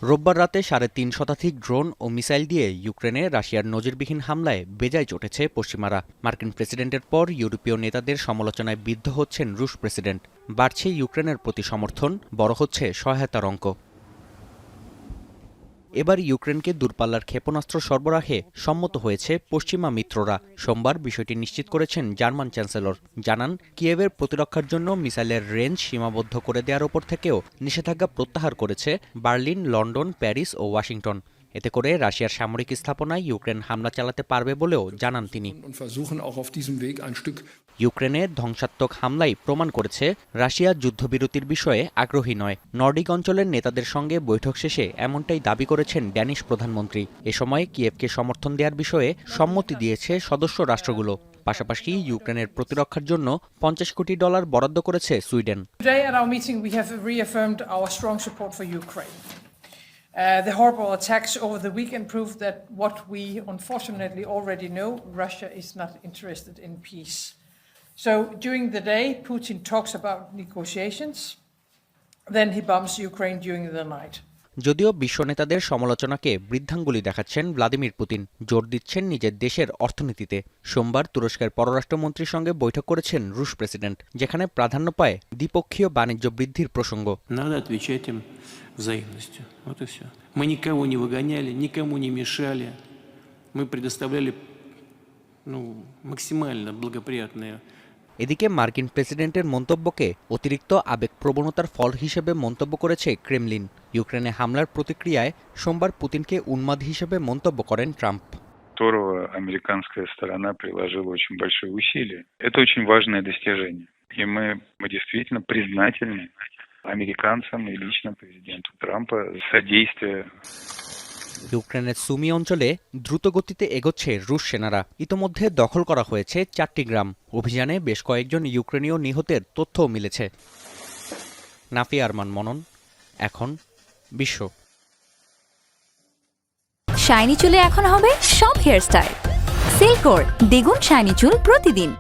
রোববার রাতে ৩.৫ শতাধিক ড্রোন ও মিসাইল দিয়ে ইউক্রেনে রাশিয়ার নজিরবিহীন হামলায় বেজায় চটেছে পশ্চিমারা। মার্কিন প্রেসিডেন্টের পর ইউরোপীয় নেতাদের সমালোচনায় বিদ্ধ হচ্ছেন রুশ প্রেসিডেন্ট। বাড়ছে ইউক্রেনের প্রতি সমর্থন, বড় হচ্ছে সহায়তার অঙ্ক। এবার ইউক্রেনকে দূরপাল্লার ক্ষেপণাস্ত্র সরবরাহে সম্মত হয়েছে পশ্চিমা মিত্ররা। সোমবার বিষয়টি নিশ্চিত করেছেন জার্মান চ্যান্সেলর। জানান, কিয়েভের প্রতিরক্ষার জন্য মিসাইলের রেঞ্জ সীমাবদ্ধ করে দেওয়ার ওপর থেকেও নিষেধাজ্ঞা প্রত্যাহার করেছে বার্লিন, লন্ডন, প্যারিস ও ওয়াশিংটন। এতে করে রাশিয়ার সামরিক স্থাপনায় ইউক্রেন হামলা চালাতে পারবে বলেও জানান তিনি। ইউক্রেনে ধ্বংসাত্মক হামলাই প্রমাণ করেছে রাশিয়া যুদ্ধবিরতির বিষয়ে আগ্রহী নয়। নর্ডিক অঞ্চলের নেতাদের সঙ্গে বৈঠক শেষে এমনটাই দাবি করেছেন ড্যানিশ প্রধানমন্ত্রী। এ সময় কিয়েভকে সমর্থন দেওয়ার বিষয়ে সম্মতি দিয়েছে সদস্য রাষ্ট্রগুলো। পাশাপাশি ইউক্রেনের প্রতিরক্ষার জন্য $50 কোটি বরাদ্দ করেছে Sweden. The horrible attacks over the weekend prove that what we unfortunately already know, Russia is not interested in peace. So during the day, Putin talks about negotiations, then he bombs Ukraine during the night. যদিও বিশ্ব নেতাদের সমালোচনাকে বৃদ্ধাঙ্গুলি দেখাচ্ছেন Vladimir Putin, জোর দিচ্ছেন নিজের দেশের অর্থনীতিতে। সোমবার তুরস্কের পররাষ্ট্রমন্ত্রীর সঙ্গে বৈঠক করেছেন রুশ প্রেসিডেন্ট, যেখানে প্রাধান্য পায় দ্বিপক্ষীয় বাণিজ্য বৃদ্ধির প্রসঙ্গ। Взаимностью. Вот и все. Мы никого не выгоняли, никому не мешали. Мы предоставляли максимально благоприятные. এদিকে মার্কিন প্রেসিডেন্টের মন্তব্যকে অতিরিক্ত আবেগপ্রবণতার ফল হিসেবে মন্তব্য করেছে ক্রেমলিন। ইউক্রেনে হামলার প্রতিক্রিয়ায় সোমবার পুতিনকে উন্মাদ হিসেবে মন্তব্য করেন ট্রাম্প। Американская сторона приложила очень большое усилие. Это очень важное достижение. И мы действительно признательны американцам и лично президенту Трампа за содействие. ইউক্রেনের সুমি অঞ্চলে দ্রুতগতিতে এগোচ্ছে রুশ সেনারা। ইতোমধ্যে দখল করা হয়েছে 4টি গ্রাম। অভিযানে বেশ কয়েকজন ইউক্রেনীয় নিহতের তথ্যও মিলেছে। নাফিয়া আরমান মনন, এখন বিশ্ব। শাইনি চুলে এখন হবে সব হেয়ারস্টাইল। সিল্কোর দ্বিগুণ শাইনি চুল প্রতিদিন।